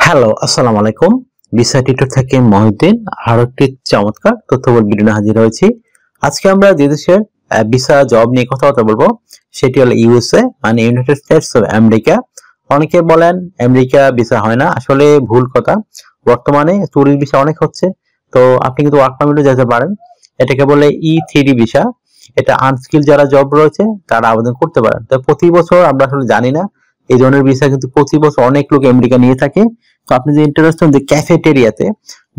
Hello, আসসালামু আলাইকুম। Visa tutor থেকে মহিউদ্দিন আরো একটি চমৎকার তথ্যবহুল ভিডিও নিয়ে হাজির হয়েছি। আজকে আমরা যে দেশের ভিসা জব নিয়ে কথা বলবো সেটি হলো ইউএসএ, মানে ইউনাইটেড স্টেটস অফ আমেরিকা। অনেকে বলেন আমেরিকা ভিসা হয় না, আসলে ভুল কথা। বর্তমানে ট্যুরিস্ট ভিসা অনেক হচ্ছে, তো আপনি কিন্তু ওয়ার্ক পারমিটে যেতে পারেন। এটাকে বলে E3 ভিসা। এটা আনস্কিল যারা জব রয়েছে তারা আবেদন করতে পারেন। তো প্রতি বছর আমরা আসলে জানি না এই ধরনের ভিসা কিন্তু প্রতি বছর অনেক লোক আমেরিকা নিয়ে থাকে। তো আপনি যে ইন্টারেস্টেড যে ক্যাফেটেরিয়াতে,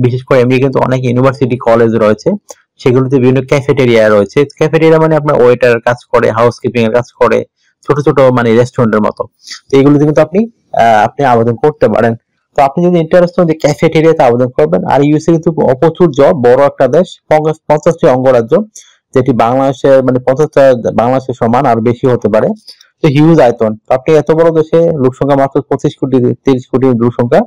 বিশেষ করে আমেরিকা কিন্তু অনেক ইউনিভার্সিটি কলেজ রয়েছে, সেগুলোতে বিভিন্ন ক্যাফেটেরিয়া রয়েছে। ক্যাফেটেরিয়া মানে আপনার ওয়েটার কাজ করে, হাউসকিপিং এর কাজ করে, ছোট ছোট মানে রেস্টুরেন্টের মতো। তো এইগুলোতে কিন্তু আপনি আবেদন করতে পারেন। তো আপনি যদি ইন্টারেস্টেড যে ক্যাফেটেরিয়াতে আবেদন করবেন। আর ইউএসএ কিন্তু প্রচুর জব, বড় একটা দেশ, 50টি অঙ্গরাজ্য, যেটি বাংলাদেশের মানে 50টা বাংলাদেশের সমান আর বেশি হতে পারে। তো হিউজ আয়তন। তো আপনি এত বড় দেশে লোক সংখ্যা মাত্র 25 কোটি 30 কোটি লোক সংখ্যা।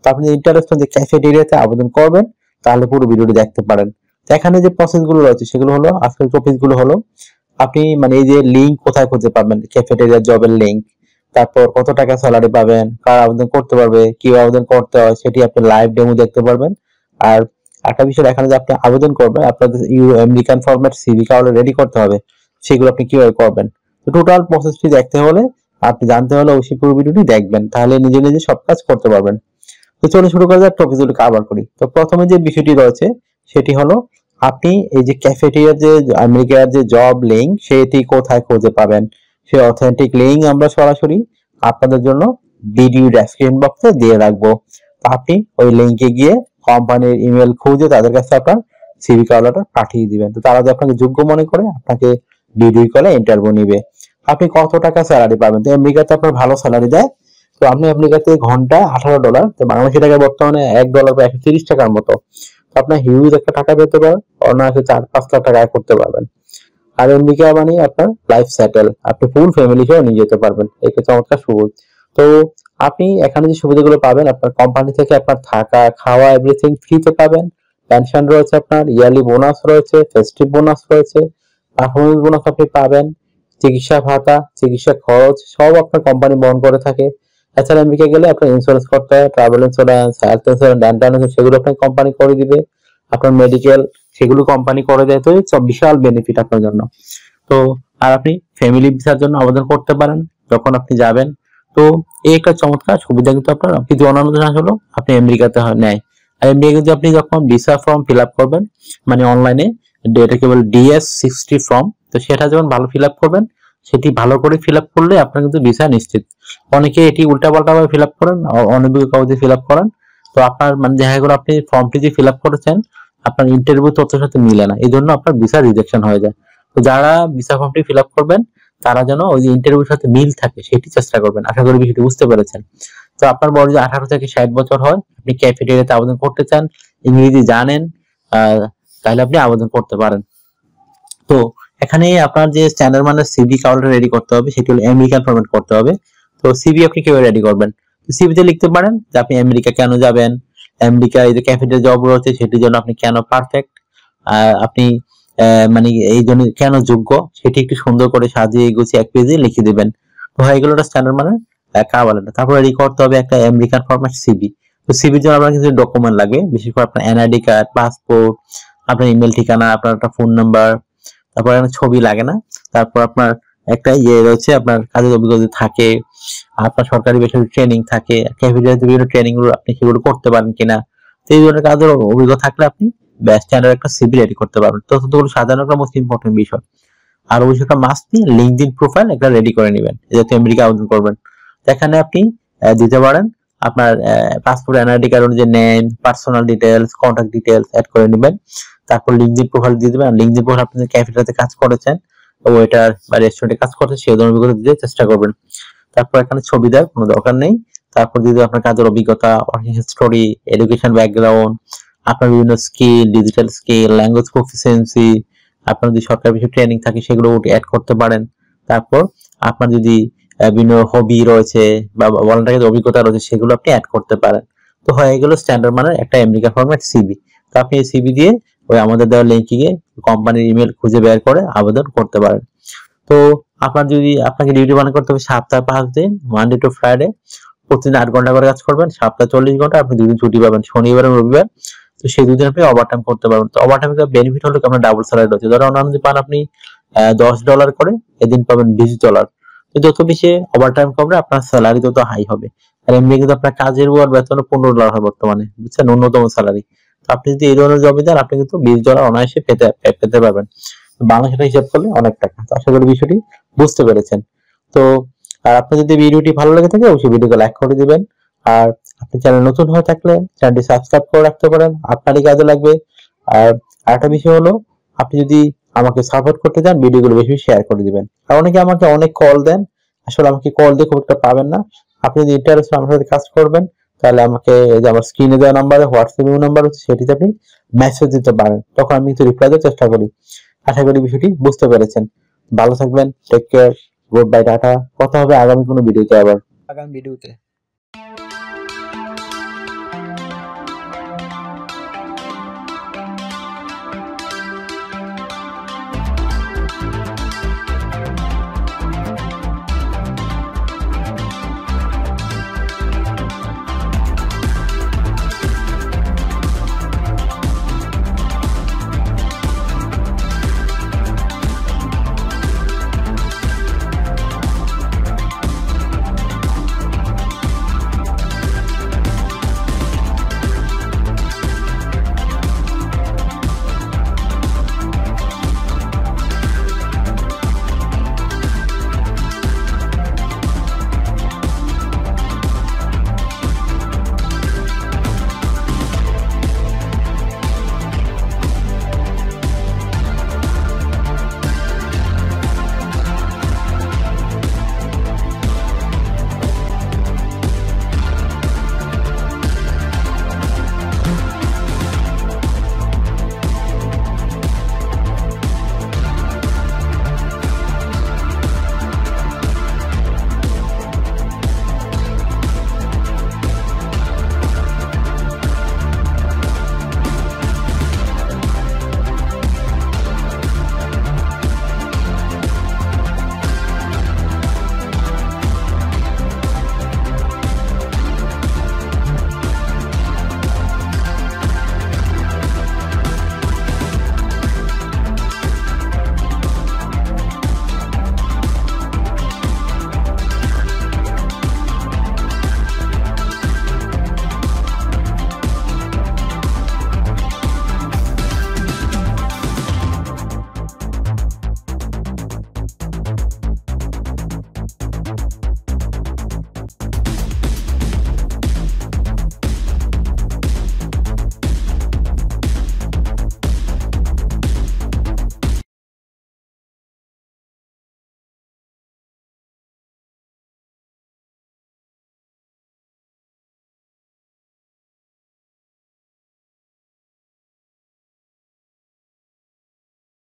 তো আপনি ইন্টারেস্টেড যে ক্যাফেটেরিয়াতে আবেদন করবেন, তাহলে পুরো ভিডিওটি দেখতে পারেন। তো এখানে যে প্রসেস গুলো রয়েছে সেগুলো হলো, আজকের টপিক গুলো হলো, আপনি মানে এই যে লিঙ্ক কোথায় খুঁজে পাবেন, ক্যাফেটেরিয়া জবের লিঙ্ক, তারপর কত টাকা স্যালারি পাবেন, কার আবেদন করতে পারবে, কি আবেদন করতে হয় সেটি আপনি লাইভ ডেমো দেখতে পারবেন। আর একটা বিষয়, এখানে যে আপনি আবেদন করবেন, আপনাদের American format CV card ready করতে হবে, সেগুলো আপনি কিভাবে করবেন। তো টোটাল প্রসেসটি দেখতে হলে, আপনি জানতে হলে অবশ্যই পুরো ভিডিওটি দেখবেন, তাহলে নিজে নিজে সব কাজ করতে পারবেন। তো চলুন শুরু করা যাক, টপিকগুলো কভার করি। তো প্রথমে যে বিষয়টি রয়েছে সেটি হলো, আপনি এই যে ক্যাফেটেরিয়ার যে আমেরিকার যে জব লিঙ্ক, সেটি কোথায় খুঁজে পাবেন। সেই অথেন্টিক লিঙ্ক আমরা সরাসরি আপনাদের জন্য ভিডিও ডেসক্রিপশন বক্সে দিয়ে রাখবো। তো আপনি ওই লিঙ্কে গিয়ে কোম্পানির ইমেল খুঁজে তাদের কাছে আপনার সিভি কলটা পাঠিয়ে দিবেন। তো তারা যদি আপনাকে যোগ্য মনে করে, আপনাকে ভিডিও কলে ইন্টারভিউ নিবে। আপনি কত টাকা স্যালারি পাবেন? তো আমেরিকাতে আপনার ভালো স্যালারি দেয়। তো আপনি আমেরিকাতে ঘন্টায় $18, তো বাংলাদেশি টাকা বর্তমানে $1 বা 130 টাকার মতো। তো আপনার হিউজ একটা টাকা পেতে পারেন, অনায়াসে 4-5 লাখ টাকা আয় করতে পারবেন। আর আমেরিকা মানে আপনার লাইফ সেটেল, আপনি ফুল ফ্যামিলি সহ নিয়ে যেতে পারবেন, এটা চমৎকার সুযোগ। তো আপনি এখানে যে সুবিধাগুলো পাবেন, আপনার কোম্পানি থেকে আপনার থাকা খাওয়া এভরিথিং ফ্রিতে পাবেন। পেনশন রয়েছে, আপনার ইয়ারলি বোনাস রয়েছে, ফেস্টিভ বোনাস রয়েছে, পারফরমেন্স বোনাস আপনি পাবেন, চিকিৎসা ভাতা, চিকিৎসা খরচ সব আপনার কোম্পানি বহন করে থাকে। এছাড়া আমেরিকা গেলে আপনার ইন্স্যুরেন্স করতে হয়, travel insurance, health insurance, dental insurance, সেগুলো আপনার কোম্পানি করে দিবে। আপনার মেডিকেল, সেগুলো কোম্পানি করে দেয়। তো সব বিশাল বেনিফিট আপনার জন্য। তো আর আপনি ফ্যামিলি ভিসার জন্য আবেদন করতে পারেন যখন আপনি যাবেন। তো এই একটা চমৎকার সুবিধা কিন্তু আপনার কিন্তু অন্যান্য দেশ হলো আপনি আমেরিকাতে নেয়। আর আমেরিকা কিন্তু আপনি যখন ভিসা ফর্ম ফিল আপ করবেন, মানে অনলাইনে, এটা কেবল DS-60 ফর্ম, তো সেটা যখন ভালো ফিল আপ করবেন, সেটি ভালো করে ফিল আপ করলে আপনার কিন্তু ভিসা নিশ্চিত। অনেকে এটি উল্টাপাল্টা ভাবে ফিল আপ করেন, অনভিজ্ঞ কাউকে ফিল আপ করেন। তো আপনার মানে দেখা গেলো আপনি ফর্মটি যে ফিল আপ করেছেন, আপনার ইন্টারভিউ তথ্যের সাথে মিলে না, এই জন্য আপনার ভিসা রিজেকশন হয়ে যায়। তো যারা ভিসা ফর্মটি ফিল আপ করবেন, তারা যেন ওই যে ইন্টারভিউর সাথে মিল থাকে সেটি চেষ্টা করবেন। আশা করি বিষয়টি বুঝতে পেরেছেন। তো আপনার বয়স যদি 18 থেকে 60 বছর হয়, আপনি ক্যাফেটেরিয়াতে আবেদন করতে চান, ইংরেজি জানেন, তাহলে আপনি আবেদন করতে পারেন। তো এখানে আপনার যে স্ট্যান্ডার্ড মানের সিভি কার্ডটা রেডি করতে হবে, সেটি হলো আমেরিকান ফরম্যাট করতে হবে। তো সিভি আপনি কিভাবে রেডি করবেন? তো সিভিতে লিখতে পারেন যে আপনি আমেরিকা কেন যাবেন, আমেরিকা এই যে ক্যাফেটেরিয়া জব রয়েছে সেটির জন্য আপনি কেন পারফেক্ট, আপনি মানে এই জন্য কেন যোগ্য, সেটি একটু সুন্দর করে সাজিয়ে গুছিয়ে এক পেজে লিখে দিবেন। তো হয়ে গেল একটা স্ট্যান্ডার্ড মানের কাভার লেটার। তারপর রেডি করতে হবে একটা আমেরিকান ফরম্যাট সিভি। তো সিভির জন্য আপনার কিছু ডকুমেন্ট লাগবে, বিশেষ করে আপনার এনআইডি কার্ড, পাসপোর্ট, আপনার ইমেল ঠিকানা, আপনার একটা ফোন নাম্বার, তারপর একটা ছবি লাগে না, তারপর আপনার একটা ইয়ে রয়েছে, আপনার কাজের অভিজ্ঞতা থাকে, আপনার সরকারি বেসরকারি ট্রেনিং থাকে, ক্যাফেটেরিয়াতে বিভিন্ন ট্রেনিং গুলো আপনি সেগুলো করতে পারেন কিনা। তো এই ধরনের কাজের অভিজ্ঞতা থাকলে আপনি স্ট্যান্ডার্ড একটা সিভি রেডি করতে পারবেন। তো তথ্যগুলো সাজানো একটা মোস্ট ইম্পর্টেন্ট বিষয়। আর অবশ্যই একটা মাস্ট বি লিঙ্কডইন প্রোফাইল একটা রেডি করে নেবেন, যেহেতু আমেরিকা আবেদন করবেন। এখানে আপনি দিতে পারেন আপনার পাসপোর্ট, এনআইডি কার্ড অনুযায়ী name, personal details, contact details add করে নেবেন। তারপর লিঙ্কডইন প্রোফাইল দিয়ে দিবেন। লিঙ্কডইন প্রোফাইল আপনি ক্যাফেটেরিয়াতে কাজ করেছেন, ওয়েটার বা রেস্টুরেন্টে কাজ করছেন, সেই ধরনের অভিজ্ঞতা দিতে চেষ্টা করবেন। তারপর এখানে ছবি দেওয়ার কোনো দরকার নেই। তারপর যদি আপনার কাজের অভিজ্ঞতা, স্টোরি, এডুকেশন ব্যাকগ্রাউন্ড, আপনার বিভিন্ন skill, digital skill, language proficiency, আপনার যদি সরকারি বিষয়ে ট্রেনিং থাকে সেগুলো অ্যাড করতে পারেন। তারপর আপনার যদি বিভিন্ন হবি রয়েছে বা ভলান্টারি অভিজ্ঞতা রয়েছে, সেগুলো আপনি অ্যাড করতে পারেন। তো হয়ে গেল স্ট্যান্ডার্ড মানের একটা আমেরিকা ফরম্যাট সিভি। তো আপনি এই সিভি দিয়ে ওই আমাদের দেওয়া লিঙ্কে গিয়ে কোম্পানির ইমেল খুঁজে বের করে আবেদন করতে পারেন। তো আপনার যদি আপনাকে ডিউটি বানা করতে হবে সপ্তাহে 5 দিন, মানডে টু ফ্রাইডে, প্রতিদিন 8 ঘন্টা করে কাজ করবেন, সপ্তাহে 40 ঘন্টা, আপনি 2 দিন ছুটি পাবেন, শনিবার এবং রবিবার। তো সেই 2 দিন আপনি ওভারটাইম করতে পারবেন। তো ওভারটাইমের বেনিফিট হলো কি আপনার ডাবল স্যালারি রয়েছে। ধরো অন্যান্য যে পান আপনি $10 করে, এদিন পাবেন $20। তো যত বেশি ওভারটাইম করবে আপনার স্যালারি তত হাই হবে। আর এমনি কিন্তু আপনার কাজের উপর বেতন $15 হয় বর্তমানে, বুঝছেন, ন্যূনতম স্যালারি। তো আপনি যদি এই ধরনের জবে যান আপনি কিন্তু $20 অনায়াসে পেতে পারবেন। বাংলাদেশে হিসাব করলে অনেক টাকা। তো আশা করি বিষয়টি বুঝতে পেরেছেন। তো আর আপনার যদি ভিডিওটি ভালো লেগে থাকে অবশ্যই ভিডিওকে লাইক করে দিবেন। আর আপনি চ্যানেল নতুন হয়ে থাকলে চ্যানেলটি সাবস্ক্রাইব করে রাখতে পারেন, আপনারই কাজে লাগবে। আর আরেকটা বিষয় হলো, আপনি যদি আমাকে সাপোর্ট করতে চান ভিডিওগুলো বেশি শেয়ার করে দিবেন। আর অনেকে আমাকে অনেক কল দেন, আসলে আমাকে কল দিয়ে খুব একটা পাবেন না। আপনি যদি ইন্টারেস্ট আমার সাথে কাজ করবেন তাহলে আমাকে যে আমার স্ক্রিনে দেওয়া নাম্বারে হোয়াটসঅ্যাপ নাম্বার হচ্ছে সেটিতে আপনি মেসেজ দিতে পারেন, তখন আমি কিন্তু রিপ্লাই দেওয়ার চেষ্টা করি। আশা করি বিষয়টি বুঝতে পেরেছেন। ভালো থাকবেন, take care, good bye, tata. কথা হবে আগামী কোনো ভিডিওতে আবার।